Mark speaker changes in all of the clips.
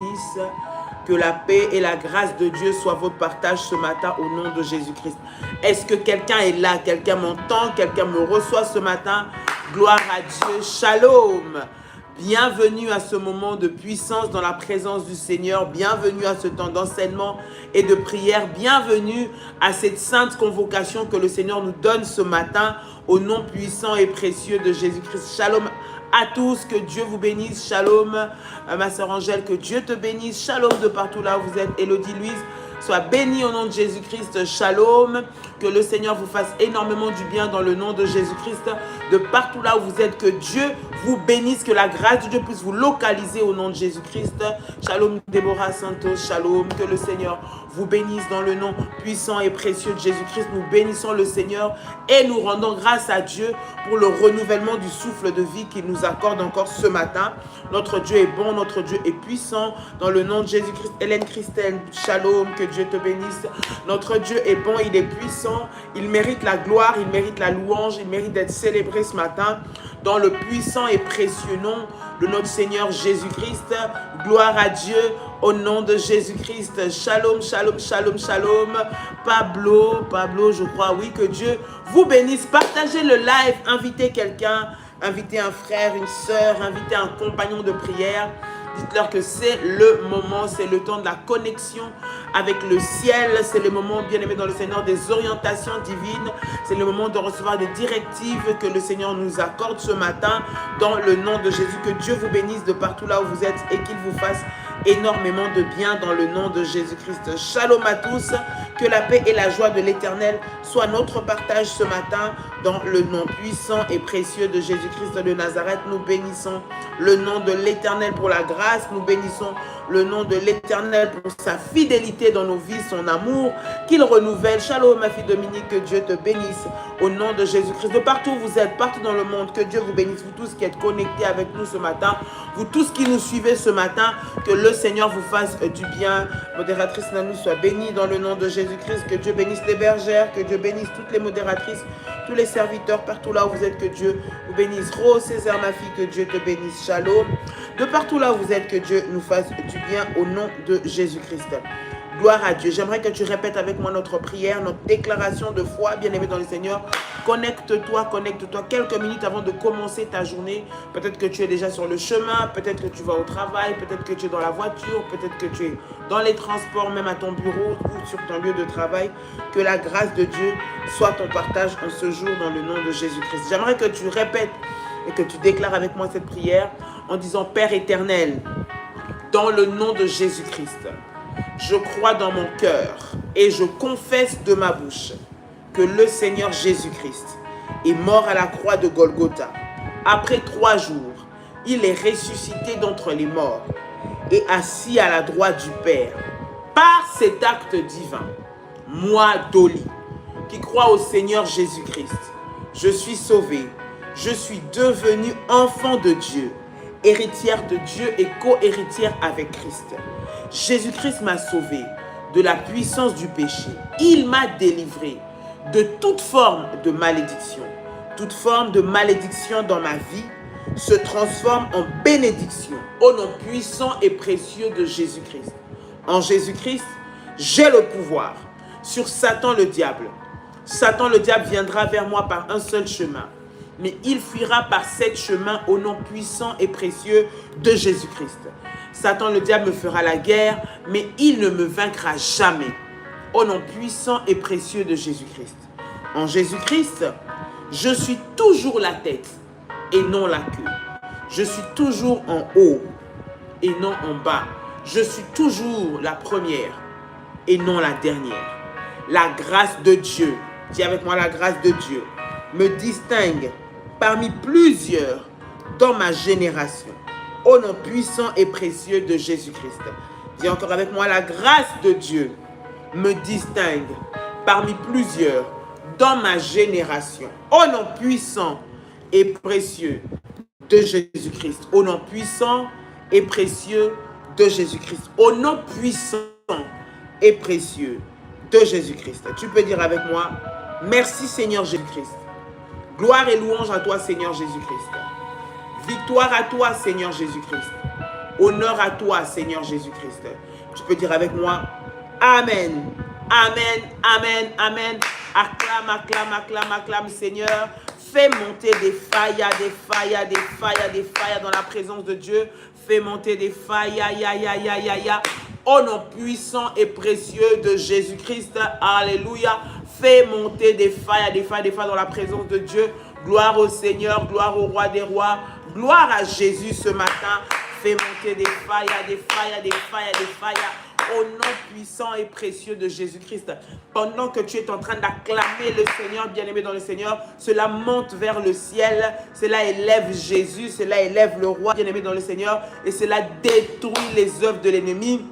Speaker 1: bénisse. Que la paix et la grâce de Dieu soient votre partage ce matin au nom de Jésus-Christ. Est-ce que quelqu'un est là? Quelqu'un m'entend? Quelqu'un me reçoit ce matin? Gloire à Dieu. Shalom. Bienvenue à ce moment de puissance dans la présence du Seigneur. Bienvenue à ce temps d'enseignement et de prière. Bienvenue à cette sainte convocation que le Seigneur nous donne ce matin au nom puissant et précieux de Jésus-Christ. Shalom à tous, que Dieu vous bénisse. Shalom, ma sœur Angèle, que Dieu te bénisse. Shalom de partout là où vous êtes. Élodie Louise, sois bénie au nom de Jésus-Christ. Shalom, que le Seigneur vous fasse énormément du bien dans le nom de Jésus-Christ. De partout là où vous êtes, que Dieu vous bénisse, que la grâce de Dieu puisse vous localiser au nom de Jésus-Christ. Shalom Déborah Santos, shalom, que le Seigneur vous bénisse dans le nom puissant et précieux de Jésus-Christ. Nous bénissons le Seigneur et nous rendons grâce à Dieu pour le renouvellement du souffle de vie qu'il nous accorde encore ce matin. Notre Dieu est bon, notre Dieu est puissant. Dans le nom de Jésus-Christ, Hélène Christelle, shalom, que Dieu te bénisse. Notre Dieu est bon, il est puissant, il mérite la gloire, il mérite la louange, il mérite d'être célébré ce matin dans le puissant et précieux nom de notre Seigneur Jésus-Christ. Gloire à Dieu au nom de Jésus-Christ. Shalom, shalom, shalom, shalom. Pablo, je crois, oui, que Dieu vous bénisse. Partagez le live, invitez quelqu'un, invitez un frère, une sœur, invitez un compagnon de prière. Dites-leur que c'est le moment, c'est le temps de la connexion avec le ciel. C'est le moment, bien aimé dans le Seigneur, des orientations divines. C'est le moment de recevoir des directives que le Seigneur nous accorde ce matin dans le nom de Jésus. Que Dieu vous bénisse de partout là où vous êtes et qu'il vous fasse énormément de bien dans le nom de Jésus-Christ. Shalom à tous, que la paix et la joie de l'Éternel soient notre partage ce matin dans le nom puissant et précieux de Jésus-Christ de Nazareth. Nous bénissons le nom de l'Éternel pour la grâce, nous bénissons le nom de l'Éternel pour sa fidélité dans nos vies, son amour qu'il renouvelle. Shalom ma fille Dominique, que Dieu te bénisse au nom de Jésus-Christ. De partout où vous êtes, partout dans le monde, que Dieu vous bénisse, vous tous qui êtes connectés avec nous ce matin, vous tous qui nous suivez ce matin, que le Seigneur vous fasse du bien. Modératrice Nanou, soit bénie dans le nom de Jésus-Christ, que Dieu bénisse les bergères, que Dieu bénisse toutes les modératrices, tous les serviteurs, partout là où vous êtes, que Dieu vous bénisse. Rose Césaire, ma fille, que Dieu te bénisse. Shalom. De partout là où vous êtes, que Dieu nous fasse du bien au nom de Jésus-Christ. Gloire à Dieu. J'aimerais que tu répètes avec moi notre prière, notre déclaration de foi, bien-aimé dans le Seigneur. Connecte-toi quelques minutes avant de commencer ta journée. Peut-être que tu es déjà sur le chemin, peut-être que tu vas au travail, peut-être que tu es dans la voiture, peut-être que tu es dans les transports, même à ton bureau ou sur ton lieu de travail. Que la grâce de Dieu soit ton partage en ce jour dans le nom de Jésus-Christ. J'aimerais que tu répètes et que tu déclares avec moi cette prière en disant: Père éternel, dans le nom de Jésus-Christ, je crois dans mon cœur et je confesse de ma bouche que le Seigneur Jésus-Christ est mort à la croix de Golgotha. Après 3 jours, il est ressuscité d'entre les morts et assis à la droite du Père. Par cet acte divin, moi, Dolly, qui crois au Seigneur Jésus-Christ, je suis sauvée, je suis devenue enfant de Dieu, héritière de Dieu et co-héritière avec Christ. Jésus-Christ m'a sauvé de la puissance du péché. Il m'a délivré de toute forme de malédiction. Toute forme de malédiction dans ma vie se transforme en bénédiction au nom puissant et précieux de Jésus-Christ. En Jésus-Christ, j'ai le pouvoir sur Satan le diable. Satan le diable viendra vers moi par un seul chemin, mais il fuira par 7 chemins au nom puissant et précieux de Jésus-Christ. Satan le diable me fera la guerre, mais il ne me vaincra jamais. Au nom puissant et précieux de Jésus-Christ. En Jésus-Christ, je suis toujours la tête et non la queue. Je suis toujours en haut et non en bas. Je suis toujours la première et non la dernière. La grâce de Dieu, dis avec moi, la grâce de Dieu me distingue parmi plusieurs dans ma génération. Au nom puissant et précieux de Jésus-Christ. Dis encore avec moi, la grâce de Dieu me distingue parmi plusieurs dans ma génération. Au nom puissant et précieux de Jésus-Christ. Au nom puissant et précieux de Jésus-Christ. Au nom puissant et précieux de Jésus-Christ. Tu peux dire avec moi, merci Seigneur Jésus-Christ. Gloire et louange à toi Seigneur Jésus-Christ. Victoire à toi Seigneur Jésus-Christ. Honneur à toi, Seigneur Jésus-Christ. Tu peux dire avec moi, Amen. Amen, amen, amen. Acclame, acclame, acclame, acclame, Seigneur. Fais monter des failles, des failles, des failles, des failles dans la présence de Dieu. Fais monter des failles, au nom puissant et précieux de Jésus-Christ. Alléluia. Fais monter des failles, des failles, des failles dans la présence de Dieu. Gloire au Seigneur, gloire au roi des rois. Gloire à Jésus ce matin. Fais monter des failles, des failles, des failles, des failles. Au nom puissant et précieux de Jésus-Christ. Pendant que tu es en train d'acclamer le Seigneur, bien-aimé dans le Seigneur, cela monte vers le ciel, cela élève Jésus, cela élève le roi, bien-aimé dans le Seigneur, et cela détruit les œuvres de l'ennemi.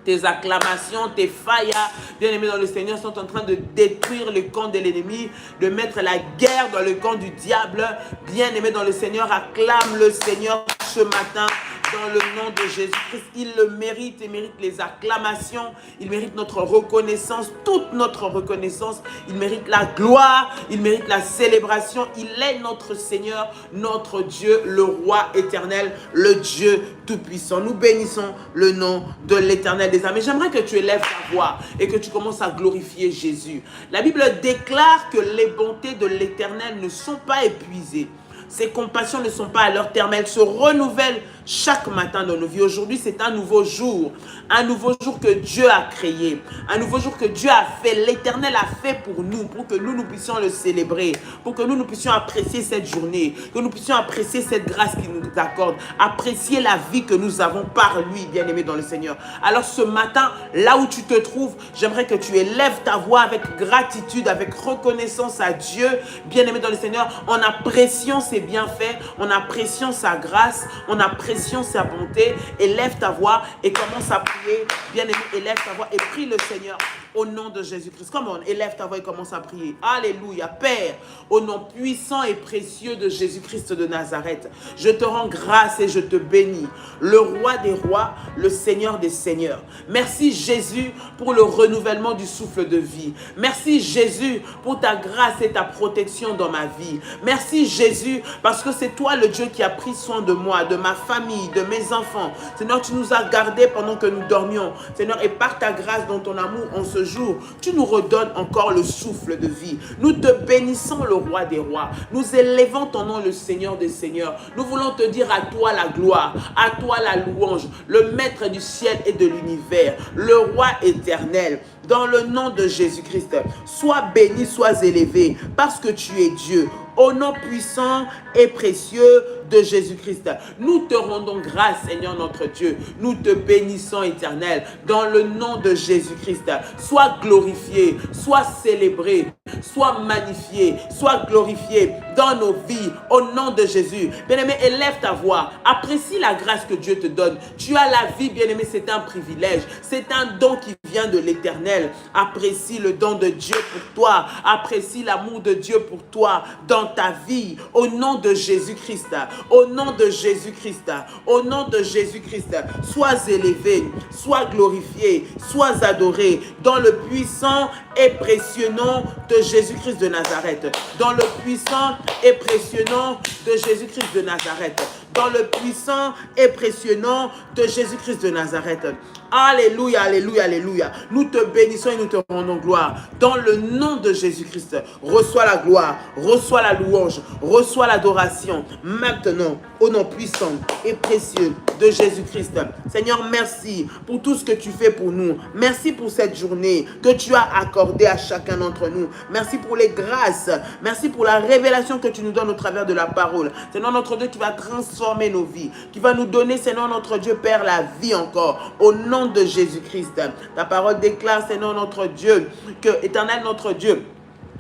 Speaker 1: Tes acclamations, tes failles, bien-aimés dans le Seigneur, sont en train de détruire le camp de l'ennemi, de mettre la guerre dans le camp du diable. Bien-aimés dans le Seigneur, acclame le Seigneur ce matin. Dans le nom de Jésus-Christ, il le mérite, il mérite les acclamations, il mérite notre reconnaissance, toute notre reconnaissance, il mérite la gloire, il mérite la célébration, il est notre Seigneur, notre Dieu, le roi éternel, le Dieu tout-puissant. Nous bénissons le nom de l'éternel des armées. J'aimerais que tu élèves ta voix et que tu commences à glorifier Jésus. La Bible déclare que les bontés de l'éternel ne sont pas épuisées. Ses compassions ne sont pas à leur terme, elles se renouvellent chaque matin dans nos vies. Aujourd'hui, c'est un nouveau jour que Dieu a créé, un nouveau jour que Dieu a fait, l'Éternel a fait pour que nous puissions le célébrer, pour que nous puissions apprécier cette journée, que nous puissions apprécier cette grâce qu'il nous accorde, apprécier la vie que nous avons par lui, bien-aimé dans le Seigneur. Alors ce matin, là où tu te trouves, j'aimerais que tu élèves ta voix avec gratitude, avec reconnaissance à Dieu, bien-aimé dans le Seigneur, en appréciant ses bienfaits, en appréciant sa grâce, en appréciant sa bonté. Élève ta voix et commence à prier. Bien-aimé, élève ta voix et prie le Seigneur au nom de Jésus-Christ. Comment? Élève ta voix et commence à prier. Alléluia. Père, au nom puissant et précieux de Jésus-Christ de Nazareth, je te rends grâce et je te bénis. Le roi des rois, le Seigneur des seigneurs. Merci Jésus pour le renouvellement du souffle de vie. Merci Jésus pour ta grâce et ta protection dans ma vie. Merci Jésus parce que c'est toi le Dieu qui a pris soin de moi, de ma famille, de mes enfants. Seigneur, tu nous as gardés pendant que nous dormions. Seigneur, et par ta grâce, dans ton amour, en ce jour, tu nous redonnes encore le souffle de vie. Nous te bénissons, le roi des rois. Nous élevons ton nom, le Seigneur des seigneurs. Nous voulons te dire à toi la gloire, à toi la louange, le maître du ciel et de l'univers, le roi éternel. Dans le nom de Jésus-Christ, sois béni, sois élevé, parce que tu es Dieu. Au nom puissant et précieux de Jésus-Christ, nous te rendons grâce, Seigneur notre Dieu. Nous te bénissons, éternel. Dans le nom de Jésus-Christ, sois glorifié, sois célébré, sois magnifié, sois glorifié dans nos vies. Au nom de Jésus. Bien-aimé, élève ta voix. Apprécie la grâce que Dieu te donne. Tu as la vie, bien-aimé, c'est un privilège. C'est un don qui vient de l'Éternel. Apprécie le don de Dieu pour toi. Apprécie l'amour de Dieu pour toi dans ta vie. Au nom de Jésus-Christ. Au nom de Jésus-Christ. Au nom de Jésus-Christ. Sois élevé, sois glorifié, sois adoré dans le puissant et précieux nom de Jésus-Christ de Nazareth. Dans le puissant et précieux nom de Jésus-Christ de Nazareth. Dans le puissant et précieux nom de Jésus-Christ de Nazareth. Alléluia, alléluia, alléluia. Nous te bénissons et nous te rendons gloire. Dans le nom de Jésus-Christ, reçois la gloire, reçois la louange, reçois l'adoration. Maintenant, au nom puissant et précieux de Jésus-Christ. Seigneur, merci pour tout ce que tu fais pour nous. Merci pour cette journée que tu as accordée à chacun d'entre nous. Merci pour les grâces. Merci pour la révélation que tu nous donnes au travers de la parole. Seigneur, notre Dieu, qui va transformer nos vies, qui va nous donner, Seigneur, notre Dieu, Père, la vie encore. Au nom de Jésus-Christ. Ta parole déclare, Seigneur, notre Dieu, que, Éternel, notre Dieu,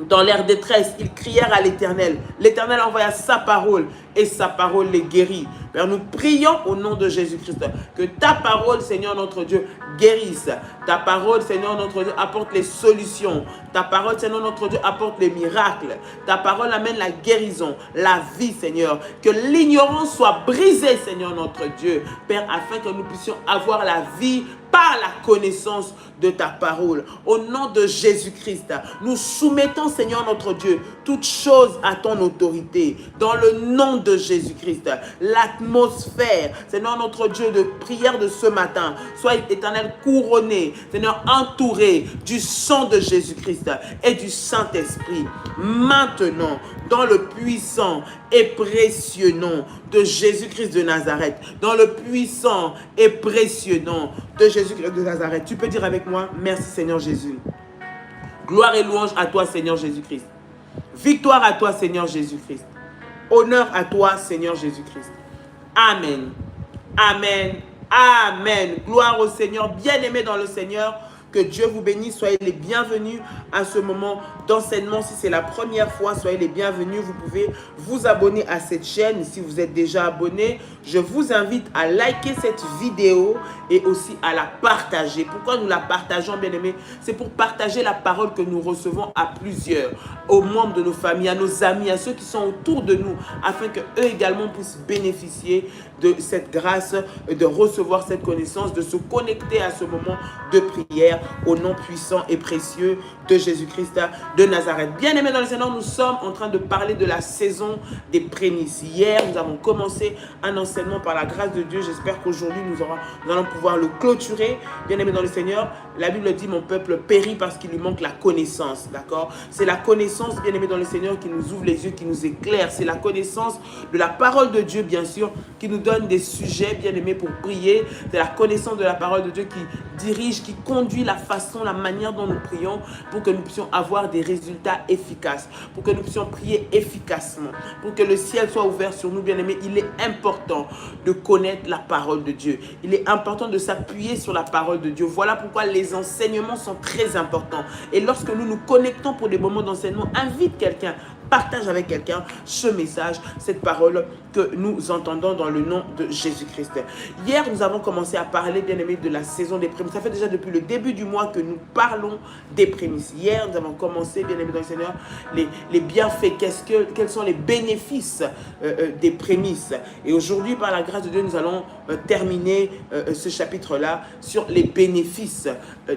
Speaker 1: dans leur détresse, ils crièrent à l'Éternel. L'Éternel envoya sa parole et sa parole les guérit. Père, nous prions au nom de Jésus-Christ que ta parole, Seigneur notre Dieu, guérisse. Ta parole, Seigneur notre Dieu, apporte les solutions. Ta parole, Seigneur notre Dieu, apporte les miracles. Ta parole amène la guérison, la vie, Seigneur. Que l'ignorance soit brisée, Seigneur notre Dieu. Père, afin que nous puissions avoir la vie par la connaissance de ta parole. Au nom de Jésus-Christ, nous soumettons, Seigneur notre Dieu, toutes choses à ton autorité. Dans le nom de Jésus-Christ, l'atmosphère, Seigneur notre Dieu, de prière de ce matin, soit éternel couronné, Seigneur, entouré du sang de Jésus-Christ et du Saint-Esprit. Maintenant, dans le puissant et précieux nom de Jésus-Christ de Nazareth, dans le puissant et précieux nom de Jésus-Christ de Nazareth, tu peux dire avec moi, merci Seigneur Jésus. Gloire et louange à toi Seigneur Jésus-Christ. Victoire à toi Seigneur Jésus-Christ. Honneur à toi Seigneur Jésus-Christ. Amen. Amen. Amen. Gloire au Seigneur. Bien-aimés dans le Seigneur, que Dieu vous bénisse. Soyez les bienvenus à ce moment d'enseignement. Si c'est la première fois, soyez les bienvenus. Vous pouvez vous abonner à cette chaîne. Si vous êtes déjà abonné, je vous invite à liker cette vidéo et aussi à la partager. Pourquoi nous la partageons, bien-aimés? C'est pour partager la parole que nous recevons à plusieurs, aux membres de nos familles, à nos amis, à ceux qui sont autour de nous, afin qu'eux également puissent bénéficier de cette grâce, de recevoir cette connaissance, de se connecter à ce moment de prière au nom puissant et précieux de Jésus-Christ de Nazareth. Bien-aimés dans le Seigneur, nous sommes en train de parler de la saison des prémices. Hier, nous avons commencé un enseignement par la grâce de Dieu. J'espère qu'aujourd'hui, nous allons pouvoir le clôturer. Bien-aimés dans le Seigneur, la Bible dit « Mon peuple périt parce qu'il lui manque la connaissance ». D'accord? C'est la connaissance, bien-aimés dans le Seigneur, qui nous ouvre les yeux, qui nous éclaire. C'est la connaissance de la parole de Dieu, bien sûr, qui nous donne des sujets, bien-aimés, pour prier. C'est la connaissance de la parole de Dieu qui dirige, qui conduit la façon, la manière dont nous prions pour que nous puissions avoir des résultats efficaces, pour que nous puissions prier efficacement, pour que le ciel soit ouvert sur nous, bien-aimés. Il est important de connaître la parole de Dieu. Il est important de s'appuyer sur la parole de Dieu. Voilà pourquoi les enseignements sont très importants. Et lorsque nous nous connectons pour des moments d'enseignement, invite quelqu'un, partage avec quelqu'un ce message, cette parole que nous entendons dans le nom de Jésus-Christ. Hier, nous avons commencé à parler, bien-aimés, de la saison des prémices. Ça fait déjà depuis le début du mois que nous parlons des prémices. Hier, nous avons commencé, bien-aimés dans le Seigneur, les bienfaits, quels sont les bénéfices des prémices. Et aujourd'hui, par la grâce de Dieu, nous allons terminer ce chapitre-là sur les bénéfices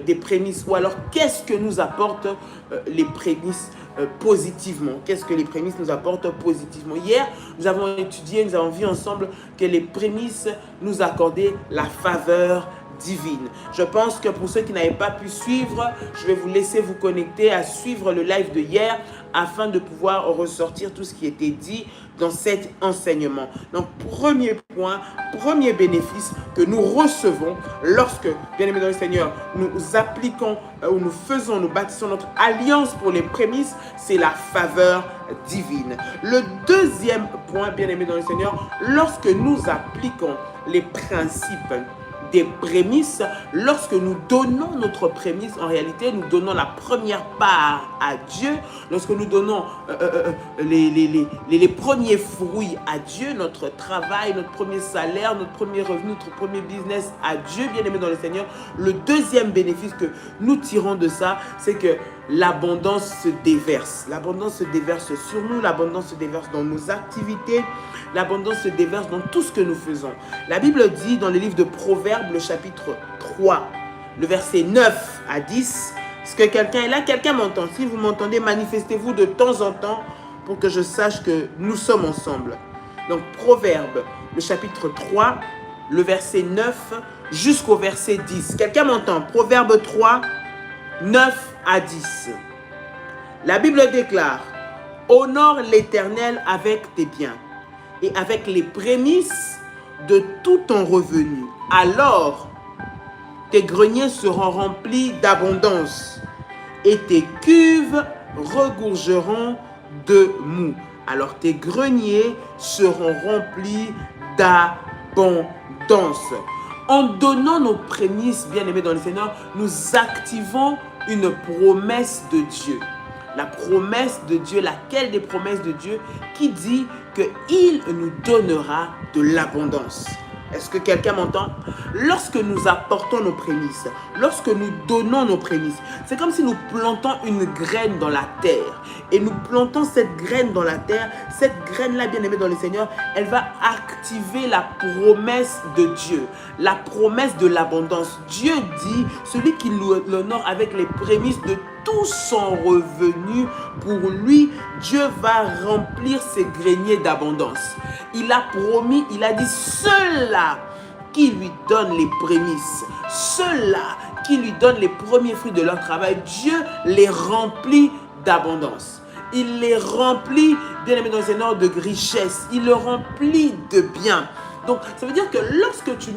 Speaker 1: des prémices. Ou alors, qu'est-ce que nous apportent les prémices positivement? Qu'est-ce que les prémices nous apportent positivement? Hier, nous avons étudié, nous avons vu ensemble que les prémices nous accordaient la faveur divine. Je pense que pour ceux qui n'avaient pas pu suivre, je vais vous laisser vous connecter à suivre le live de hier afin de pouvoir ressortir tout ce qui était dit dans cet enseignement. Donc, premier point, premier bénéfice que nous recevons lorsque, bien-aimés dans le Seigneur, nous appliquons ou nous bâtissons notre alliance pour les prémices, c'est la faveur divine. Le deuxième point, bien-aimés dans le Seigneur, lorsque nous appliquons les principes des prémices, lorsque nous donnons notre prémisse, en réalité, nous donnons la première part à Dieu. Lorsque nous donnons les premiers fruits à Dieu, notre travail, notre premier salaire, notre premier revenu, notre premier business à Dieu, bien-aimé dans le Seigneur, le deuxième bénéfice que nous tirons de ça, c'est que l'abondance se déverse. L'abondance se déverse sur nous, l'abondance se déverse dans nos activités, l'abondance se déverse dans tout ce que nous faisons. La Bible dit dans le livre de Proverbes, le chapitre 3, le verset 9 à 10, est-ce que quelqu'un est là? Quelqu'un m'entend? Si vous m'entendez, manifestez-vous de temps en temps pour que je sache que nous sommes ensemble. Donc, Proverbes, le chapitre 3, le verset 9 jusqu'au verset 10. Quelqu'un m'entend? Proverbes 3, 9 à 10. La Bible déclare: honore l'Éternel avec tes biens et avec les prémices de tout ton revenu. Alors, tes greniers seront remplis d'abondance et tes cuves regorgeront de mou. Alors, tes greniers seront remplis d'abondance. En donnant nos prémices, bien-aimés dans le Seigneur, nous activons une promesse de Dieu. La promesse de Dieu, laquelle des promesses de Dieu qui dit qu'il nous donnera de l'abondance. Est-ce que quelqu'un m'entend? Lorsque nous apportons nos prémices, lorsque nous donnons nos prémices, c'est comme si nous plantons une graine dans la terre. Et nous plantons cette graine dans la terre. Cette graine-là, bien aimée dans le Seigneur, elle va activer la promesse de Dieu, la promesse de l'abondance. Dieu dit, celui qui l'honore avec les prémices de tout son revenu, pour lui, Dieu va remplir ses greniers d'abondance. Il a promis, il a dit, ceux-là qui lui donnent les prémices, ceux-là qui lui donnent les premiers fruits de leur travail, Dieu les remplit d'abondance. Il les remplit, bien aimé dans le Seigneur, de richesse. Il le remplit de bien. Donc, ça veut dire que lorsque tu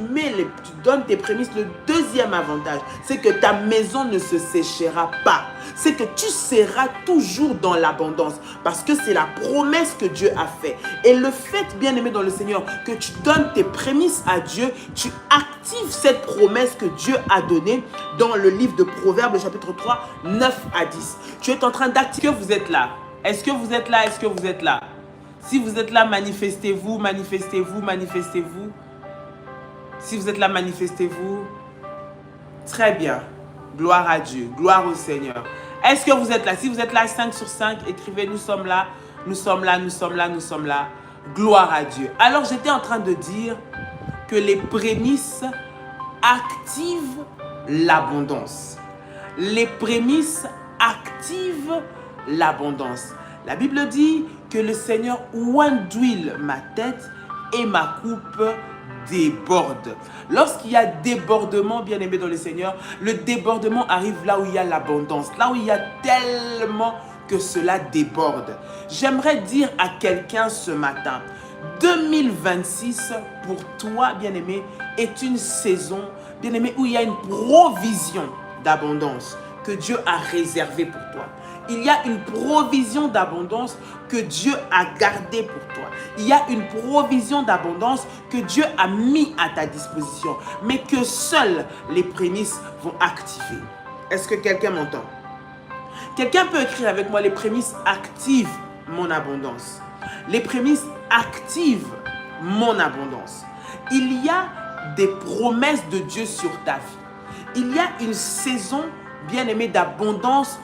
Speaker 1: donnes tes prémices, le deuxième avantage, c'est que ta maison ne se séchera pas. C'est que tu seras toujours dans l'abondance parce que c'est la promesse que Dieu a faite. Et le fait, bien aimé dans le Seigneur, que tu donnes tes prémices à Dieu, tu actives cette promesse que Dieu a donnée dans le livre de Proverbes, chapitre 3, 9 à 10. Tu es en train d'activer. Est-ce que vous êtes là? Est-ce que vous êtes là? Est-ce que vous êtes là? Si vous êtes là, manifestez-vous, manifestez-vous, manifestez-vous. Si vous êtes là, manifestez-vous. Très bien. Gloire à Dieu, gloire au Seigneur. Est-ce que vous êtes là? Si vous êtes là, 5 sur 5, écrivez, nous sommes là, nous sommes là, nous sommes là, nous sommes là. Gloire à Dieu. Alors, j'étais en train de dire que les prémices activent l'abondance. Les prémices activent l'abondance. La Bible dit que le Seigneur oint d'huile ma tête et ma coupe déborde. Lorsqu'il y a débordement, bien aimé dans le Seigneur, le débordement arrive là où il y a l'abondance, là où il y a tellement que cela déborde. J'aimerais dire à quelqu'un ce matin, 2026 pour toi, bien aimé, est une saison, bien aimé, où il y a une provision d'abondance que Dieu a réservée pour toi. Il y a une provision d'abondance que Dieu a gardée pour toi. Il y a une provision d'abondance que Dieu a mis à ta disposition, mais que seules les prémices vont activer. Est-ce que quelqu'un m'entend? Quelqu'un peut écrire avec moi: les prémices activent mon abondance. Les prémices activent mon abondance. Il y a des promesses de Dieu sur ta vie. Il y a une saison, bien aimée, d'abondance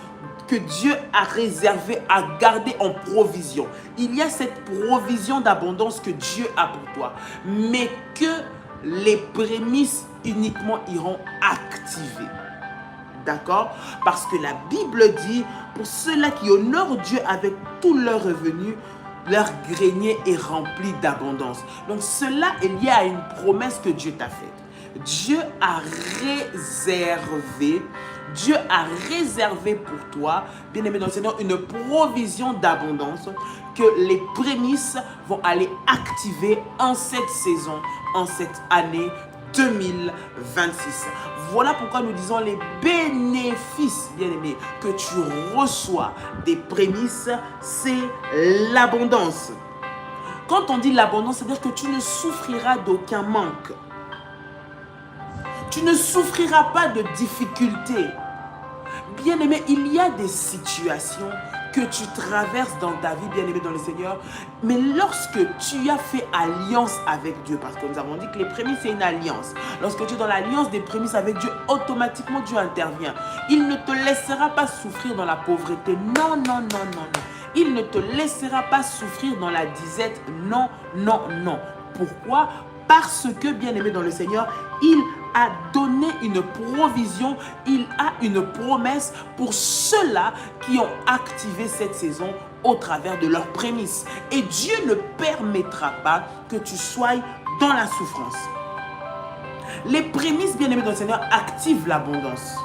Speaker 1: que Dieu a réservé à garder en provision. Il y a cette provision d'abondance que Dieu a pour toi, mais que les prémices uniquement iront activer. D'accord? Parce que la Bible dit, pour ceux-là qui honorent Dieu avec tout leur revenu, leur grenier est rempli d'abondance. Donc cela est lié à une promesse que Dieu t'a faite. Dieu a réservé pour toi, bien aimé dans le Seigneur, une provision d'abondance que les prémices vont aller activer en cette saison, en cette année 2026. Voilà pourquoi nous disons les bénéfices, bien aimé, que tu reçois des prémices, c'est l'abondance. Quand on dit l'abondance, c'est-à-dire que tu ne souffriras d'aucun manque. Tu ne souffriras pas de difficultés. Bien-aimé, il y a des situations que tu traverses dans ta vie, bien-aimé dans le Seigneur, mais lorsque tu as fait alliance avec Dieu, parce que nous avons dit que les prémices, c'est une alliance. Lorsque tu es dans l'alliance des prémices avec Dieu, automatiquement Dieu intervient. Il ne te laissera pas souffrir dans la pauvreté. Non, non, non, non, non. Il ne te laissera pas souffrir dans la disette. Non, non, non. Pourquoi? Parce que, bien-aimé dans le Seigneur, il a donné une provision, il a une promesse pour ceux-là qui ont activé cette saison au travers de leurs prémices. Et Dieu ne permettra pas que tu sois dans la souffrance. Les prémices, bien-aimés dans le Seigneur, activent l'abondance.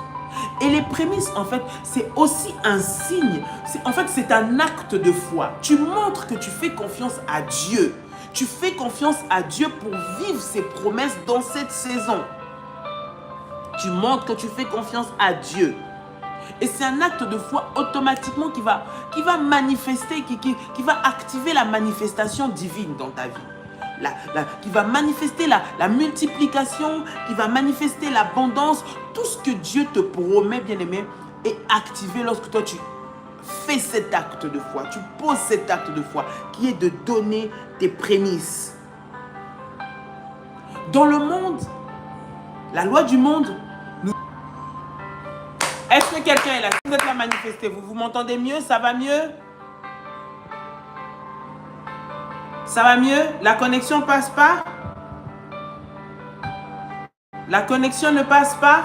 Speaker 1: Et les prémices, en fait, c'est aussi un signe, en fait, c'est un acte de foi. Tu montres que tu fais confiance à Dieu. Tu fais confiance à Dieu pour vivre ses promesses dans cette saison. Tu montres que tu fais confiance à Dieu. Et c'est un acte de foi automatiquement qui va manifester, qui va activer la manifestation divine dans ta vie. Qui va manifester la multiplication, qui va manifester l'abondance. Tout ce que Dieu te promet, bien-aimé, est activé lorsque toi tu fais cet acte de foi. Tu poses cet acte de foi qui est de donner tes prémices. Dans le monde, la loi du monde, nous... Est-ce que quelqu'un est là? Si vous êtes là, manifestez-vous. Vous m'entendez mieux? Ça va mieux? Ça va mieux? La connexion passe pas? La connexion ne passe pas?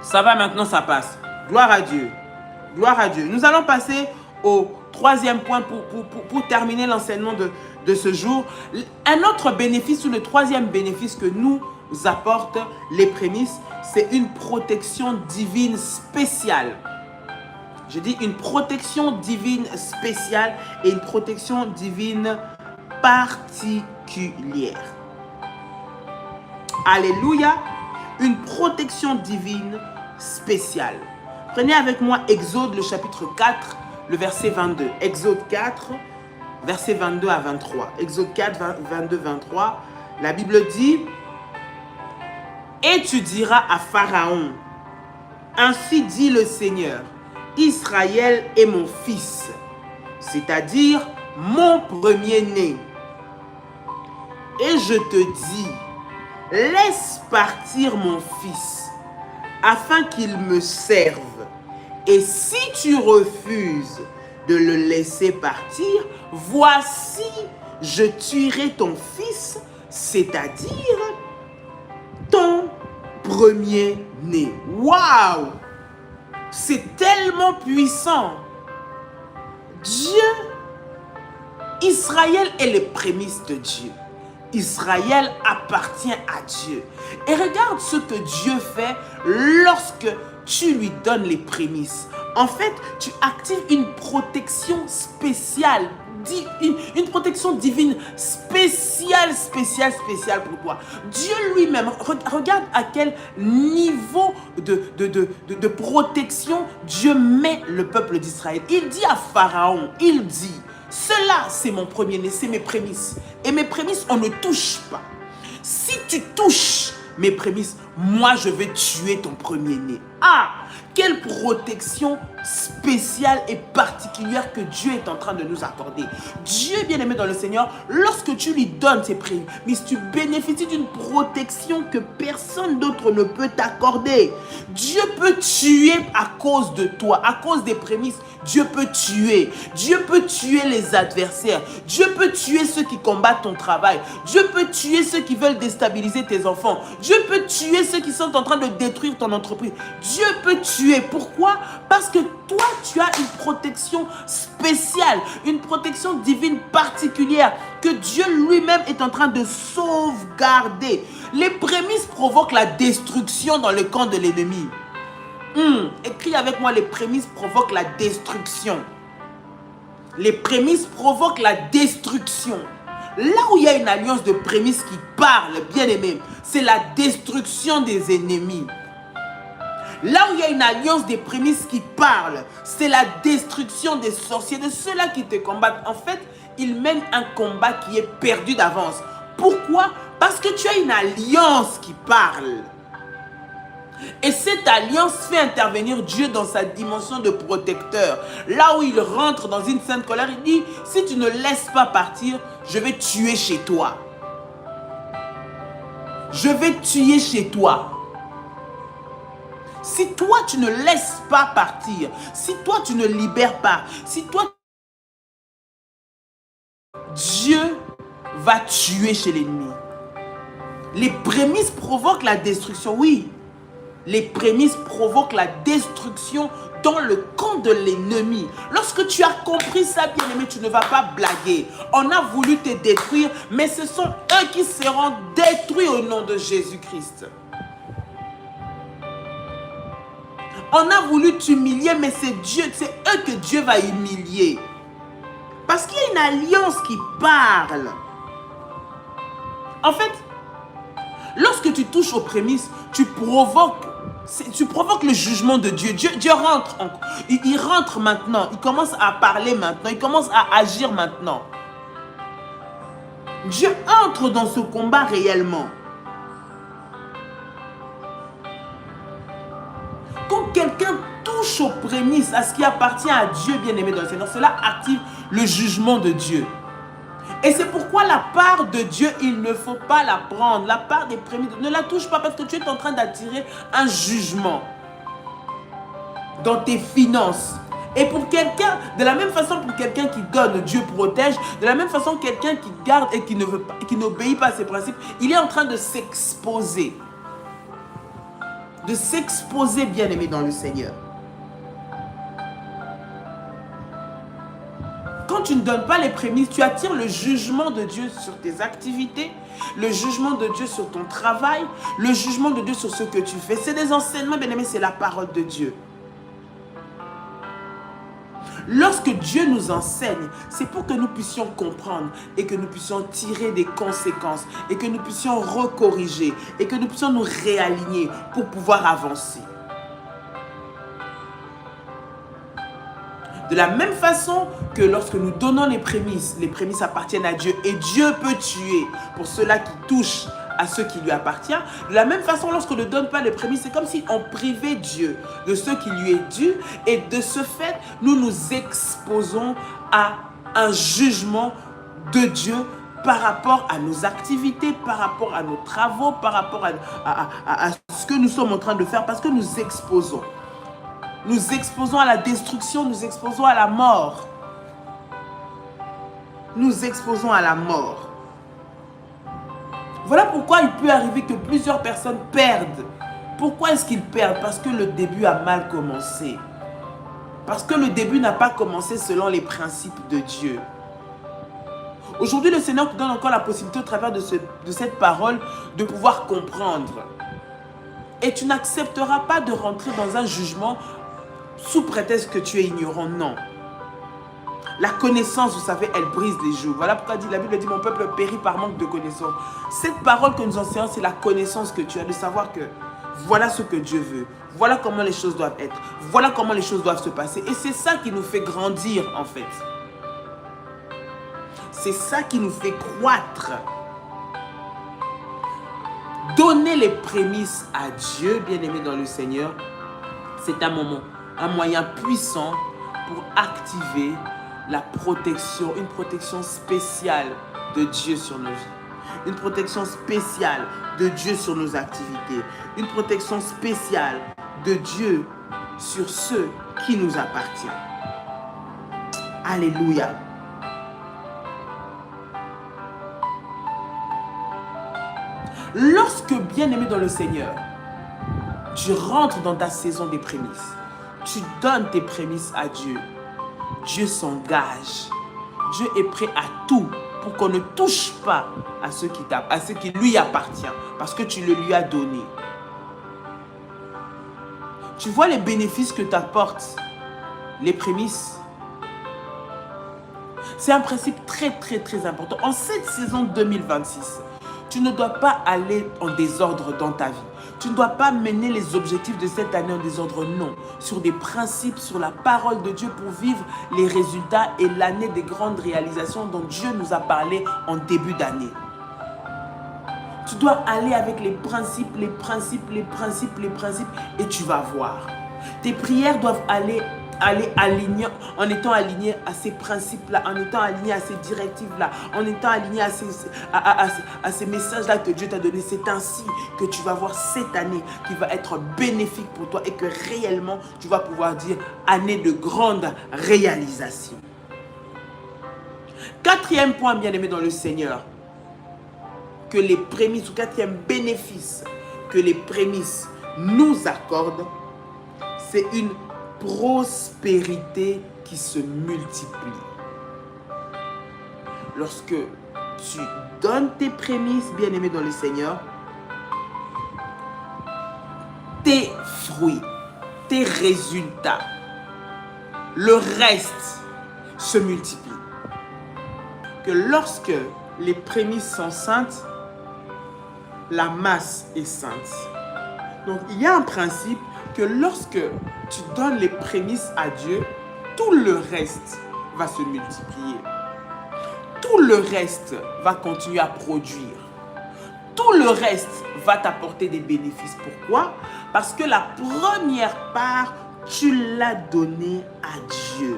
Speaker 1: Ça va maintenant, ça passe. Gloire à Dieu. Gloire à Dieu. Nous allons passer au troisième point pour terminer l'enseignement de ce jour. Un autre bénéfice ou le troisième bénéfice que nous apportent les prémices, c'est une protection divine spéciale. Je dis une protection divine spéciale et une protection divine particulière. Alléluia. Une protection divine spéciale. Prenez avec moi Exode, le chapitre 4, le verset 22. Exode 4, verset 22 à 23. Exode 4, 22, 23. La Bible dit: et tu diras à Pharaon, ainsi dit le Seigneur, Israël est mon fils, c'est-à-dire mon premier-né. Et je te dis, laisse partir mon fils, afin qu'il me serve. Et si tu refuses de le laisser partir, voici, je tuerai ton fils, c'est-à-dire ton premier-né. Waouh! C'est tellement puissant. Dieu, Israël est les prémices de Dieu. Israël appartient à Dieu. Et regarde ce que Dieu fait lorsque tu lui donnes les prémices. En fait, tu actives une protection spéciale, une protection divine spéciale pour toi. Dieu lui-même, regarde à quel niveau de protection Dieu met le peuple d'Israël. Il dit à Pharaon, il dit: cela, c'est mon premier-né, c'est mes prémices. Et mes prémices, on ne touche pas. Si tu touches mes prémices, moi, je vais tuer ton premier-né. Ah, quelle protection spéciale et particulière que Dieu est en train de nous accorder. Dieu, bien-aimé dans le Seigneur, lorsque tu lui donnes tes prémices, tu bénéficies d'une protection que personne d'autre ne peut t'accorder. Dieu peut tuer à cause de toi, à cause des prémices. Dieu peut tuer. Dieu peut tuer les adversaires. Dieu peut tuer ceux qui combattent ton travail. Dieu peut tuer ceux qui veulent déstabiliser tes enfants. Dieu peut tuer ceux qui sont en train de détruire ton entreprise. Dieu peut tuer. Pourquoi? Parce que toi, tu as une protection spéciale, une protection divine particulière que Dieu lui-même est en train de sauvegarder. Les prémices provoquent la destruction dans le camp de l'ennemi. Écris avec moi: les prémices provoquent la destruction. Les prémices provoquent la destruction. Là où il y a une alliance de prémices qui parle, bien aimé, c'est la destruction des ennemis. Là où il y a une alliance des prémices qui parle, c'est la destruction des sorciers, de ceux-là qui te combattent. En fait, ils mènent un combat qui est perdu d'avance. Pourquoi? Parce que tu as une alliance qui parle. Et cette alliance fait intervenir Dieu dans sa dimension de protecteur. Là où il rentre dans une sainte colère, il dit: si tu ne laisses pas partir, je vais tuer chez toi. Je vais tuer chez toi. Si toi tu ne laisses pas partir, si toi tu ne libères pas, si toi, Dieu va tuer chez l'ennemi. Les prémices provoquent la destruction, oui. Les prémices provoquent la destruction dans le camp de l'ennemi. Lorsque tu as compris ça, bien-aimé, tu ne vas pas blaguer. On a voulu te détruire, mais ce sont eux qui seront détruits au nom de Jésus-Christ. On a voulu t'humilier, mais c'est eux que Dieu va humilier. Parce qu'il y a une alliance qui parle. En fait, lorsque tu touches aux prémices, tu provoques le jugement de Dieu. Dieu rentre, il rentre maintenant, il commence à parler maintenant, il commence à agir maintenant. Dieu entre dans ce combat réellement. touche aux prémices, à ce qui appartient à Dieu, bien-aimé dans le Seigneur, cela active le jugement de Dieu. Et c'est pourquoi la part de Dieu, il ne faut pas la prendre. La part des prémices, ne la touche pas parce que tu es en train d'attirer un jugement dans tes finances. Et pour quelqu'un, de la même façon pour quelqu'un qui donne, Dieu protège. De la même façon, quelqu'un qui garde et qui ne veut pas, qui n'obéit pas à ses principes, il est en train de s'exposer. De s'exposer, bien-aimé dans le Seigneur. Quand tu ne donnes pas les prémices, tu attires le jugement de Dieu sur tes activités, le jugement de Dieu sur ton travail, le jugement de Dieu sur ce que tu fais. C'est des enseignements, bien-aimés, c'est la parole de Dieu. Lorsque Dieu nous enseigne, c'est pour que nous puissions comprendre et que nous puissions tirer des conséquences et que nous puissions recorriger et que nous puissions nous réaligner pour pouvoir avancer. De la même façon que lorsque nous donnons les prémices appartiennent à Dieu et Dieu peut tuer pour ceux-là qui touchent à ce qui lui appartient. De la même façon, lorsqu'on ne donne pas les prémices, c'est comme si on privait Dieu de ce qui lui est dû et de ce fait, nous nous exposons à un jugement de Dieu par rapport à nos activités, par rapport à nos travaux, par rapport à ce que nous sommes en train de faire parce que nous exposons. Nous exposons à la destruction, nous exposons à la mort. Nous exposons à la mort. Voilà pourquoi il peut arriver que plusieurs personnes perdent. Pourquoi est-ce qu'ils perdent? Parce que le début a mal commencé. Parce que le début n'a pas commencé selon les principes de Dieu. Aujourd'hui, le Seigneur te donne encore la possibilité au travers de cette parole de pouvoir comprendre. Et tu n'accepteras pas de rentrer dans un jugement sous prétexte que tu es ignorant, non. La connaissance, vous savez, elle brise les joues. Voilà pourquoi la Bible dit, mon peuple périt par manque de connaissance. Cette parole que nous enseignons, c'est la connaissance que tu as de savoir que voilà ce que Dieu veut. Voilà comment les choses doivent être. Voilà comment les choses doivent se passer. Et c'est ça qui nous fait grandir, en fait. C'est ça qui nous fait croître. Donner les prémices à Dieu, bien-aimé dans le Seigneur, c'est un moyen puissant pour activer la protection, une protection spéciale de Dieu sur nos vies. Une protection spéciale de Dieu sur nos activités. Une protection spéciale de Dieu sur ceux qui nous appartiennent. Alléluia. Lorsque, bien-aimé dans le Seigneur, tu rentres dans ta saison des prémices, tu donnes tes prémices à Dieu, Dieu s'engage. Dieu est prêt à tout pour qu'on ne touche pas à ce qui lui appartient parce que tu le lui as donné. Tu vois les bénéfices que t'apportent les prémices. C'est un principe très très très important. En cette saison 2026, tu ne dois pas aller en désordre dans ta vie. Tu ne dois pas mener les objectifs de cette année en désordre, non. Sur des principes, sur la parole de Dieu pour vivre les résultats et l'année des grandes réalisations dont Dieu nous a parlé en début d'année. Tu dois aller avec les principes et tu vas voir. Tes prières doivent aller aligné, en étant aligné à ces principes-là, en étant aligné à ces directives-là, en étant aligné à ces messages-là que Dieu t'a donnés. C'est ainsi que tu vas voir cette année qui va être bénéfique pour toi et que réellement, tu vas pouvoir dire année de grande réalisation. Quatrième point, bien-aimé dans le Seigneur, que les prémices, ou quatrième bénéfice que les prémices nous accordent, c'est une prospérité qui se multiplie. Lorsque tu donnes tes prémices, bien-aimés dans le Seigneur, tes fruits, tes résultats, le reste se multiplie. Que lorsque les prémices sont saintes, la masse est sainte. Donc il y a un principe que lorsque tu donnes les prémices à Dieu, tout le reste va se multiplier. Tout le reste va continuer à produire. Tout le reste va t'apporter des bénéfices. Pourquoi? Parce que la première part tu l'as donné à Dieu.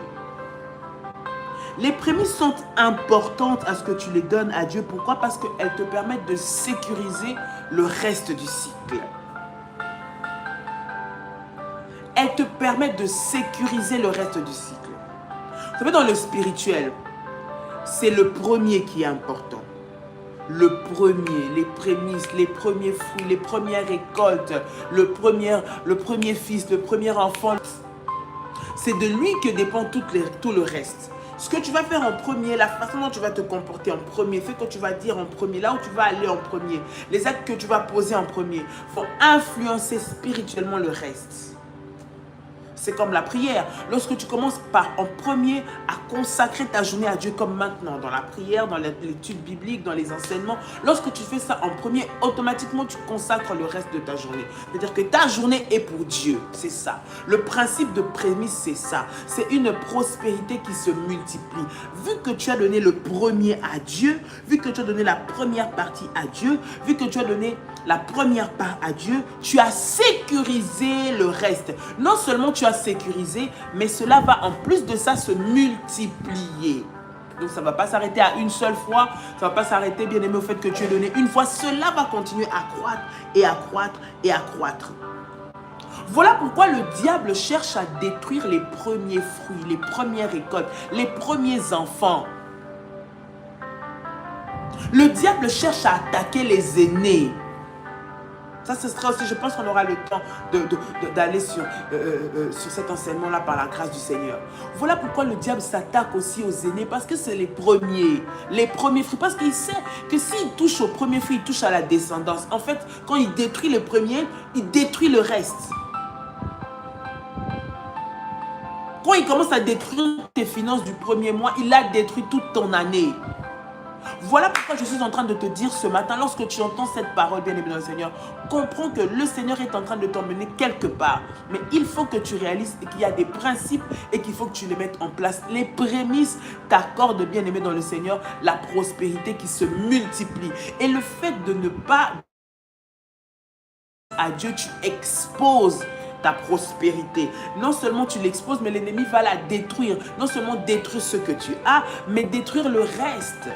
Speaker 1: Les prémices sont importantes à ce que tu les donnes à Dieu. Pourquoi? Parce qu'elles te permettent de sécuriser le reste du cycle. Elles te permettent de sécuriser le reste du cycle. Vous savez, dans le spirituel, c'est le premier qui est important. Le premier, les prémices, les premiers fruits, les premières récoltes, le premier fils, le premier enfant. C'est de lui que dépend tout le reste. Ce que tu vas faire en premier, la façon dont tu vas te comporter en premier, ce que tu vas dire en premier, là où tu vas aller en premier, les actes que tu vas poser en premier, vont influencer spirituellement le reste. C'est comme la prière. Lorsque tu commences en premier à consacrer ta journée à Dieu comme maintenant, dans la prière, dans l'étude biblique, dans les enseignements, lorsque tu fais ça en premier, automatiquement tu consacres le reste de ta journée. C'est-à-dire que ta journée est pour Dieu. C'est ça. Le principe de prémisse, c'est ça. C'est une prospérité qui se multiplie. Vu que tu as donné le premier à Dieu, vu que tu as donné la première partie à Dieu, vu que tu as donné la première part à Dieu, tu as sécurisé le reste. Non seulement tu as sécurisé, mais cela va en plus de ça se multiplier. Donc ça ne va pas s'arrêter à une seule fois, ça ne va pas s'arrêter, bien aimé, au fait que tu aies donné une fois. Cela va continuer à croître et à croître et à croître. Voilà pourquoi le diable cherche à détruire les premiers fruits, les premières récoltes, les premiers enfants. Le diable cherche à attaquer les aînés. Ça, ce sera aussi, je pense qu'on aura le temps d'aller sur cet enseignement-là par la grâce du Seigneur. Voilà pourquoi le diable s'attaque aussi aux aînés, parce que c'est les premiers fruits. Parce qu'il sait que s'il touche au premier fruit, il touche à la descendance. En fait, quand il détruit le premier, il détruit le reste. Quand il commence à détruire tes finances du premier mois, il a détruit toute ton année. Voilà pourquoi je suis en train de te dire ce matin, lorsque tu entends cette parole, bien-aimé dans le Seigneur, comprends que le Seigneur est en train de t'emmener quelque part. Mais il faut que tu réalises qu'il y a des principes et qu'il faut que tu les mettes en place. Les prémices t'accordent, bien-aimé dans le Seigneur, la prospérité qui se multiplie. Et le fait de ne pas à Dieu, tu exposes ta prospérité. Non seulement tu l'exposes, mais l'ennemi va la détruire. Non seulement détruire ce que tu as, mais détruire le reste.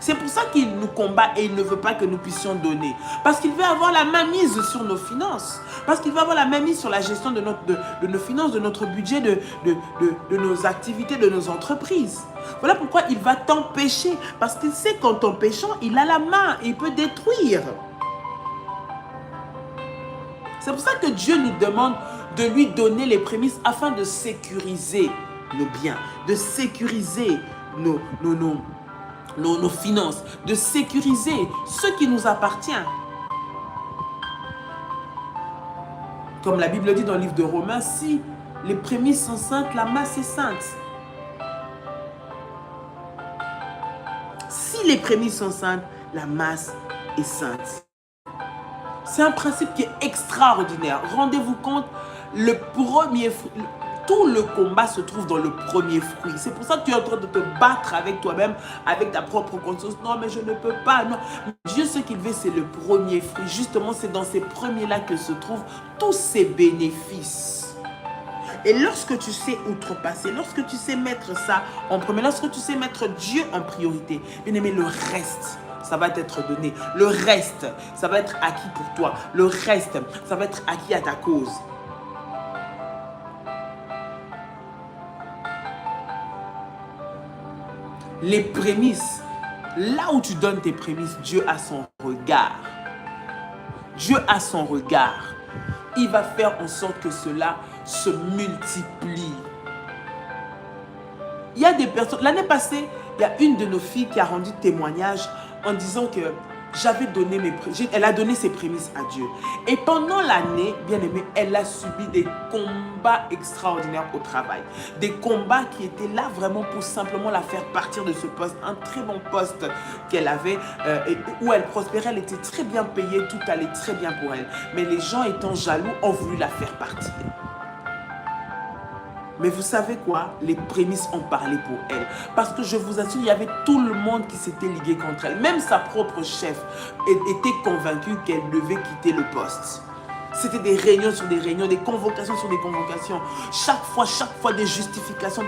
Speaker 1: C'est pour ça qu'il nous combat et il ne veut pas que nous puissions donner. Parce qu'il veut avoir la mainmise sur nos finances. Parce qu'il veut avoir la mainmise sur la gestion de nos finances, de notre budget, de nos activités, de nos entreprises. Voilà pourquoi il va t'empêcher. Parce qu'il sait qu'en t'empêchant, il a la main et il peut détruire. C'est pour ça que Dieu nous demande de lui donner les prémices afin de sécuriser nos biens, de sécuriser nos finances, de sécuriser ce qui nous appartient. Comme la Bible dit dans le livre de Romains, si les prémices sont saintes, la masse est sainte. Si les prémices sont saintes, la masse est sainte. C'est un principe qui est extraordinaire. Rendez-vous compte, le premier fruit, tout le combat se trouve dans le premier fruit. C'est pour ça que tu es en train de te battre avec toi-même, avec ta propre conscience. Non, mais je ne peux pas. Non. Dieu, ce qu'il veut, c'est le premier fruit. Justement, c'est dans ces premiers-là que se trouvent tous ces bénéfices. Et lorsque tu sais outrepasser, lorsque tu sais mettre ça en premier, lorsque tu sais mettre Dieu en priorité, bien aimé, le reste, ça va t'être donné. Le reste, ça va être acquis pour toi. Le reste, ça va être acquis à ta cause. Les prémices, là où tu donnes tes prémices, Dieu a son regard. Dieu a son regard. Il va faire en sorte que cela se multiplie. Il y a des personnes, l'année passée, il y a une de nos filles qui a rendu témoignage en disant que j'avais donné elle a donné ses prémices à Dieu. Et pendant l'année, bien aimée, elle a subi des combats extraordinaires au travail. Des combats qui étaient là vraiment pour simplement la faire partir de ce poste. Un très bon poste qu'elle avait, où elle prospérait, elle était très bien payée, tout allait très bien pour elle. Mais les gens étant jaloux ont voulu la faire partir. Mais vous savez quoi? Les prémices ont parlé pour elle. Parce que je vous assure, il y avait tout le monde qui s'était ligué contre elle. Même sa propre chef était convaincue qu'elle devait quitter le poste. C'était des réunions sur des réunions, des convocations sur des convocations. Chaque fois, des justifications.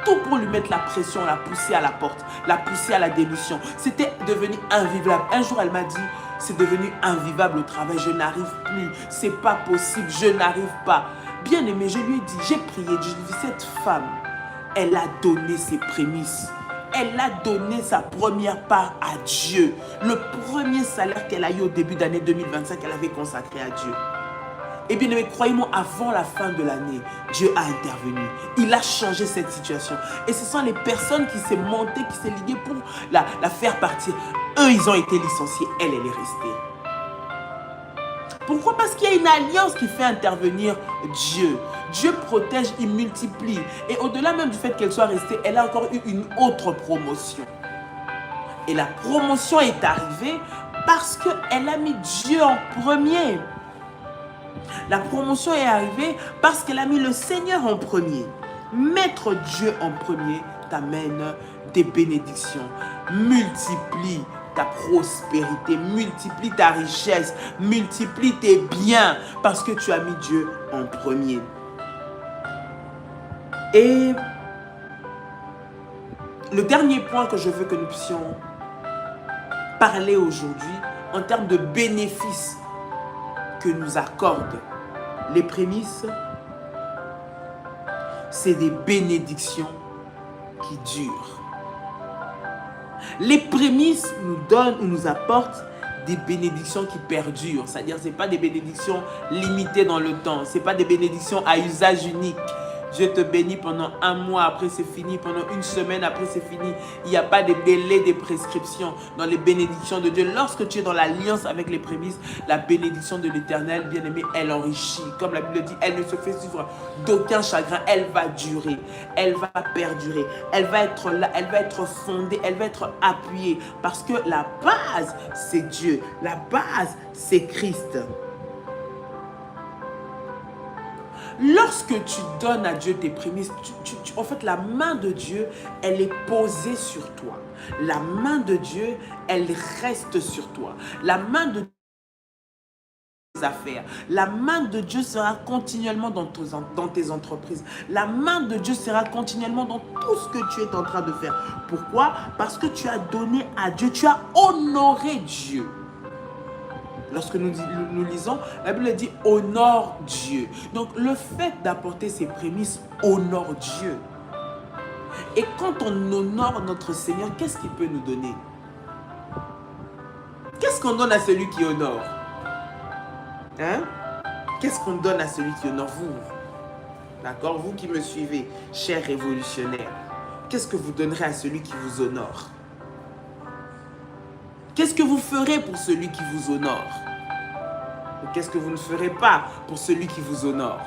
Speaker 1: Tout pour lui mettre la pression, la pousser à la porte, la pousser à la démission. C'était devenu invivable. Un jour, elle m'a dit, c'est devenu invivable au travail. Je n'arrive plus. C'est pas possible. Je n'arrive pas. Bien aimé, je lui ai dit, j'ai prié. Je lui ai dit, cette femme, elle a donné ses prémices. Elle a donné sa première part à Dieu. Le premier salaire qu'elle a eu au début d'année 2025, elle avait consacré à Dieu. Et bien aimé, croyez-moi, avant la fin de l'année, Dieu a intervenu. Il a changé cette situation. Et ce sont les personnes qui s'est montées, qui s'est liguées pour la faire partir. Eux, ils ont été licenciés. Elle est restée. Pourquoi? Parce qu'il y a une alliance qui fait intervenir Dieu. Dieu protège, il multiplie. Et au-delà même du fait qu'elle soit restée, elle a encore eu une autre promotion. Et la promotion est arrivée parce qu'elle a mis Dieu en premier. La promotion est arrivée parce qu'elle a mis le Seigneur en premier. Mettre Dieu en premier t'amène des bénédictions. Multiplie ta prospérité, multiplie ta richesse, multiplie tes biens parce que tu as mis Dieu en premier. Et le dernier point que je veux que nous puissions parler aujourd'hui en termes de bénéfices que nous accordent les prémices, c'est des bénédictions qui durent. Les prémices nous donnent ou nous apportent des bénédictions qui perdurent. C'est-à-dire, ce n'est pas des bénédictions limitées dans le temps. Ce n'est pas des bénédictions à usage unique. Dieu te bénit pendant un mois, après c'est fini. Pendant une semaine, après c'est fini. Il n'y a pas de délai de prescription dans les bénédictions de Dieu. Lorsque tu es dans l'alliance avec les prémices, la bénédiction de l'Éternel, bien-aimé, elle enrichit. Comme la Bible dit, elle ne se fait suivre d'aucun chagrin. Elle va durer, elle va perdurer. Elle va être là, elle va être fondée, elle va être appuyée. Parce que la base, c'est Dieu. La base, c'est Christ. Lorsque tu donnes à Dieu tes prémices, en fait, la main de Dieu, elle est posée sur toi. La main de Dieu, elle reste sur toi. La main de tes affaires. La main de Dieu sera continuellement dans tes entreprises. La main de Dieu sera continuellement dans tout ce que tu es en train de faire. Pourquoi? Parce que tu as donné à Dieu, tu as honoré Dieu. Lorsque nous lisons, la Bible dit « honore Dieu ». Donc, le fait d'apporter ces prémices honore Dieu. Et quand on honore notre Seigneur, qu'est-ce qu'il peut nous donner? Qu'est-ce qu'on donne à celui qui honore? Hein? Qu'est-ce qu'on donne à celui qui honore? Vous, d'accord? Vous qui me suivez, chers révolutionnaires, qu'est-ce que vous donnerez à celui qui vous honore? Qu'est-ce que vous ferez pour celui qui vous honore? Ou qu'est-ce que vous ne ferez pas pour celui qui vous honore?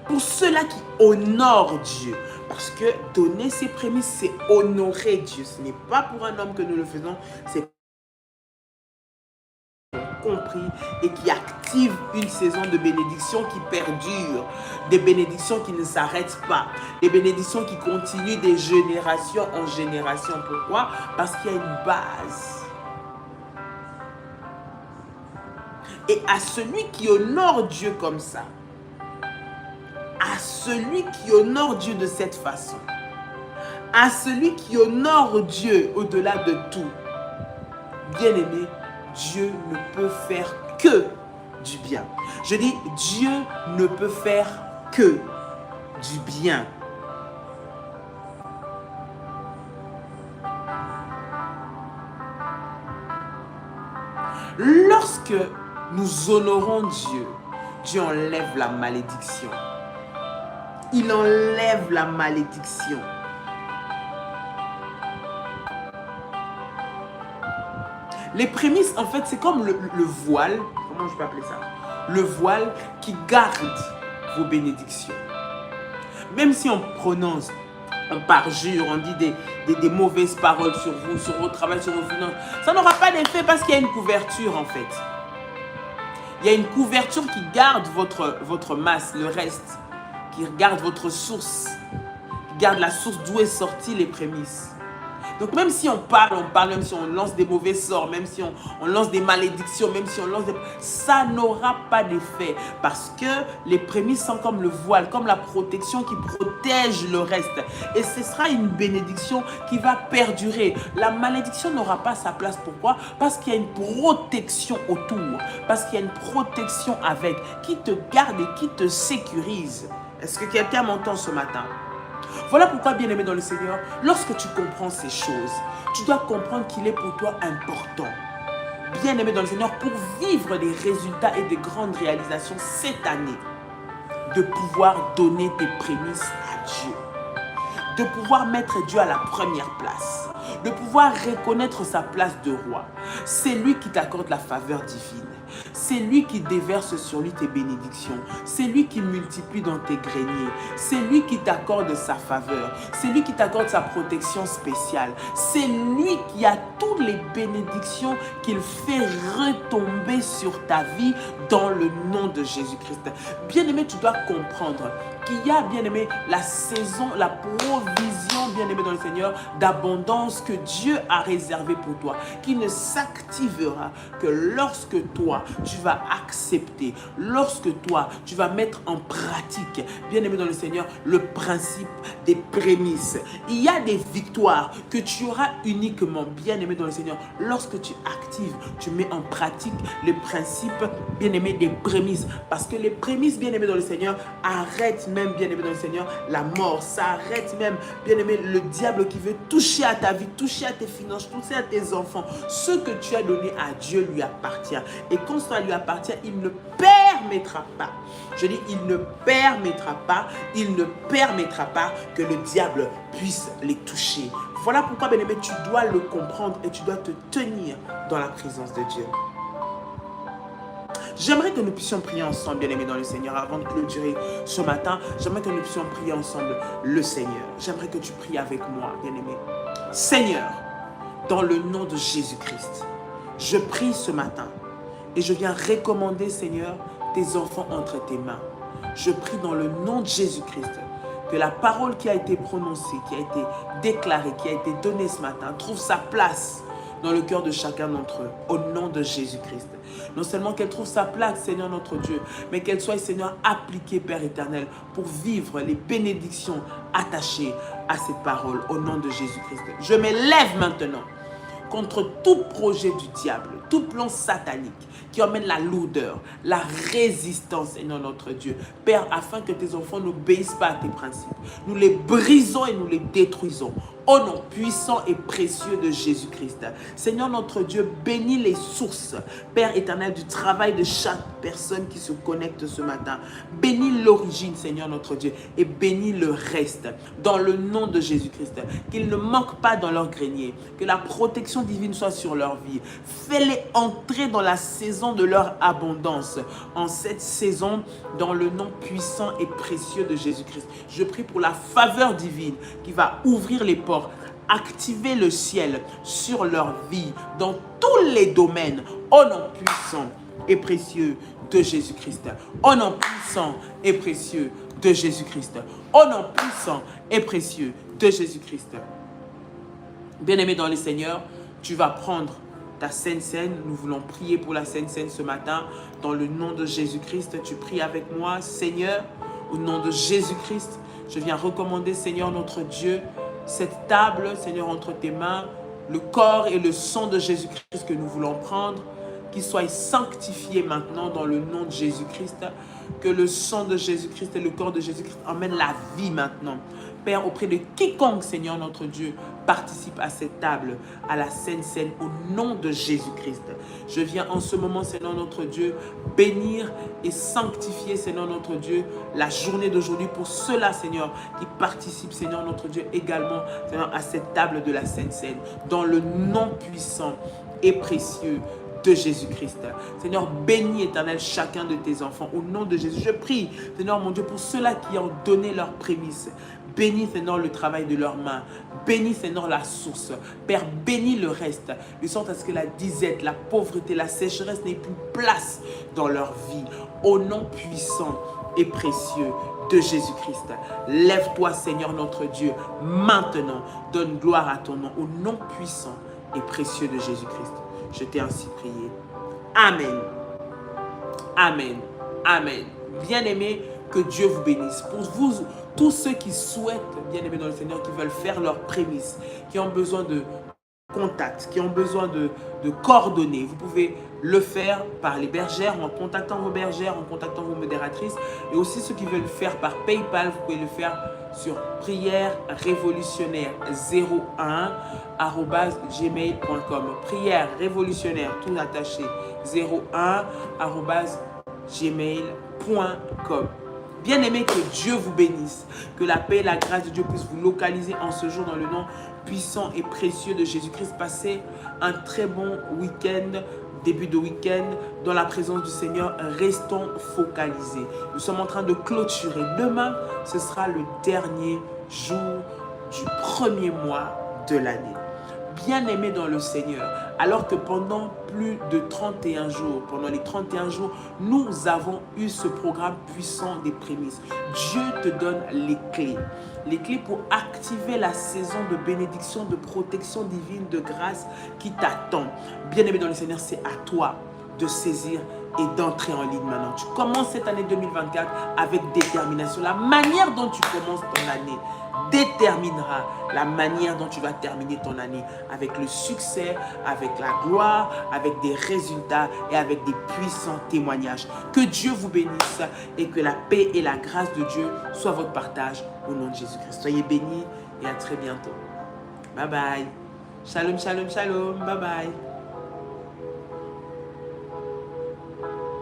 Speaker 1: Pour ceux-là qui honorent Dieu. Parce que donner ses prémices, c'est honorer Dieu. Ce n'est pas pour un homme que nous le faisons, c'est compris et qui active une saison de bénédictions qui perdure, des bénédictions qui ne s'arrêtent pas, des bénédictions qui continuent de génération en génération. Pourquoi? Parce qu'il y a une base. Et à celui qui honore Dieu comme ça, à celui qui honore Dieu de cette façon, à celui qui honore Dieu au-delà de tout, bien aimé, Dieu ne peut faire que du bien. Je dis, Dieu ne peut faire que du bien. Lorsque nous honorons Dieu, Dieu enlève la malédiction. Il enlève la malédiction. Les prémices, en fait, c'est comme le voile. Comment je peux appeler ça? Le voile qui garde vos bénédictions. Même si on prononce, on parjure, on dit des mauvaises paroles sur vous, sur votre travail, sur vos finances, ça n'aura pas d'effet parce qu'il y a une couverture, en fait. Il y a une couverture qui garde votre masse, le reste, qui garde votre source, qui garde la source d'où est sortie les prémices. Donc même si on parle, même si on lance des mauvais sorts, même si on lance des malédictions, même si on lance des... ça n'aura pas d'effet. Parce que les prémices sont comme le voile, comme la protection qui protège le reste. Et ce sera une bénédiction qui va perdurer. La malédiction n'aura pas sa place. Pourquoi? Parce qu'il y a une protection autour. Parce qu'il y a une protection avec, qui te garde et qui te sécurise. Est-ce que quelqu'un m'entend ce matin? Voilà pourquoi, bien-aimé dans le Seigneur, lorsque tu comprends ces choses, tu dois comprendre qu'il est pour toi important, bien-aimé dans le Seigneur, pour vivre des résultats et des grandes réalisations cette année, de pouvoir donner tes prémices à Dieu, de pouvoir mettre Dieu à la première place, de pouvoir reconnaître sa place de roi. C'est lui qui t'accorde la faveur divine. C'est lui qui déverse sur lui tes bénédictions. C'est lui qui multiplie dans tes greniers. C'est lui qui t'accorde sa faveur. C'est lui qui t'accorde sa protection spéciale. C'est lui qui a toutes les bénédictions qu'il fait retomber sur ta vie dans le nom de Jésus-Christ. Bien-aimé, tu dois comprendre qu'il y a, bien-aimé, la saison, la provision, bien-aimé dans le Seigneur, d'abondance que Dieu a réservée pour toi, qui ne s'activera que lorsque toi, tu vas accepter, lorsque toi, tu vas mettre en pratique, bien-aimé dans le Seigneur, le principe des prémices. Il y a des victoires que tu auras uniquement, bien-aimé dans le Seigneur, lorsque tu actives, tu mets en pratique le principe, bien-aimé, des prémices. Parce que les prémices, bien-aimé dans le Seigneur, arrêtent même, bien-aimé dans le Seigneur, la mort. Ça arrête même, bien-aimé, le diable qui veut toucher à ta vie, toucher à tes finances, toucher à tes enfants. Ce que tu as donné à Dieu lui appartient. Et quand ça lui appartient, il ne permettra pas. Je dis, il ne permettra pas que le diable puisse les toucher. Voilà pourquoi, bien-aimé, tu dois le comprendre et tu dois te tenir dans la présence de Dieu. J'aimerais que nous puissions prier ensemble, bien-aimés dans le Seigneur, avant de clôturer ce matin. J'aimerais que nous puissions prier ensemble le Seigneur. J'aimerais que tu pries avec moi, bien-aimé. Seigneur, dans le nom de Jésus-Christ, je prie ce matin et je viens recommander, Seigneur, tes enfants entre tes mains. Je prie dans le nom de Jésus-Christ que la parole qui a été prononcée, qui a été déclarée, qui a été donnée ce matin, trouve sa place dans le cœur de chacun d'entre eux, au nom de Jésus-Christ. Non seulement qu'elle trouve sa place, Seigneur notre Dieu, mais qu'elle soit, Seigneur, appliquée, Père éternel, pour vivre les bénédictions attachées à ces paroles, au nom de Jésus-Christ. Je m'élève maintenant contre tout projet du diable, tout plan satanique qui emmène la lourdeur, la résistance, Seigneur notre Dieu. Père, afin que tes enfants n'obéissent pas à tes principes, nous les brisons et nous les détruisons. Au nom puissant et précieux de Jésus-Christ. Seigneur notre Dieu, bénis les sources, Père éternel, du travail de chaque personne qui se connecte ce matin. Bénis l'origine, Seigneur notre Dieu, et bénis le reste. Dans le nom de Jésus-Christ. Qu'ils ne manquent pas dans leur grenier. Que la protection divine soit sur leur vie. Fais-les entrer dans la saison de leur abondance. En cette saison, dans le nom puissant et précieux de Jésus-Christ. Je prie pour la faveur divine qui va ouvrir les portes, activer le ciel sur leur vie dans tous les domaines, au nom puissant et précieux de Jésus-Christ. Au nom puissant et précieux de Jésus-Christ. Au nom puissant et précieux de Jésus-Christ. Bien-aimé dans le Seigneur, tu vas prendre ta Sainte Seine. Nous voulons prier pour la Sainte Seine ce matin. Dans le nom de Jésus-Christ, tu pries avec moi. Seigneur, au nom de Jésus-Christ, je viens recommander, Seigneur notre Dieu, cette table, Seigneur, entre tes mains, le corps et le sang de Jésus-Christ que nous voulons prendre, qu'il soit sanctifié maintenant dans le nom de Jésus-Christ, que le sang de Jésus-Christ et le corps de Jésus-Christ emmènent la vie maintenant. Père, auprès de quiconque, Seigneur notre Dieu, participe à cette table, à la Sainte Seine, au nom de Jésus-Christ. Je viens en ce moment, Seigneur notre Dieu, bénir et sanctifier, Seigneur notre Dieu, la journée d'aujourd'hui pour ceux-là, Seigneur, qui participent, Seigneur notre Dieu, également, Seigneur, à cette table de la Sainte Seine, dans le nom puissant et précieux de Jésus-Christ. Seigneur, bénis, éternel, chacun de tes enfants, au nom de Jésus. Je prie, Seigneur mon Dieu, pour ceux-là qui ont donné leurs prémices. Bénis, Seigneur, le travail de leurs mains. Bénis, Seigneur, la source. Père, bénis le reste. De sorte à ce que la disette, la pauvreté, la sécheresse n'aient plus place dans leur vie. Au nom puissant et précieux de Jésus-Christ. Lève-toi, Seigneur notre Dieu, maintenant. Donne gloire à ton nom, au nom puissant et précieux de Jésus-Christ. Je t'ai ainsi prié. Amen. Amen. Amen. Bien-aimés, que Dieu vous bénisse. Pour vous, tous ceux qui souhaitent, bien-aimés dans le Seigneur, qui veulent faire leurs prémices, qui ont besoin de contacts, qui ont besoin de coordonnées, vous pouvez le faire par les bergères, en contactant vos bergères, en contactant vos modératrices. Et aussi ceux qui veulent le faire par PayPal, vous pouvez le faire sur prière révolutionnaire 01@gmail.com. Prière révolutionnaire, tout attaché, 01@gmail.com. Bien-aimé, que Dieu vous bénisse, que la paix et la grâce de Dieu puissent vous localiser en ce jour dans le nom puissant et précieux de Jésus-Christ. Passez un très bon week-end, début de week-end, dans la présence du Seigneur. Restons focalisés. Nous sommes en train de clôturer. Demain, ce sera le dernier jour du premier mois de l'année. Bien-aimés dans le Seigneur, alors que pendant plus de 31 jours, pendant les 31 jours, nous avons eu ce programme puissant des prémices. Dieu te donne les clés pour activer la saison de bénédiction, de protection divine, de grâce qui t'attend. Bien-aimés dans le Seigneur, c'est à toi de saisir et d'entrer en ligne maintenant. Tu commences cette année 2024 avec détermination. La manière dont tu commences ton année déterminera la manière dont tu vas terminer ton année, avec le succès, avec la gloire, avec des résultats et avec des puissants témoignages. Que Dieu vous bénisse et que la paix et la grâce de Dieu soient votre partage au nom de Jésus-Christ. Soyez bénis et à très bientôt. Bye bye. Shalom, shalom, shalom. Bye bye.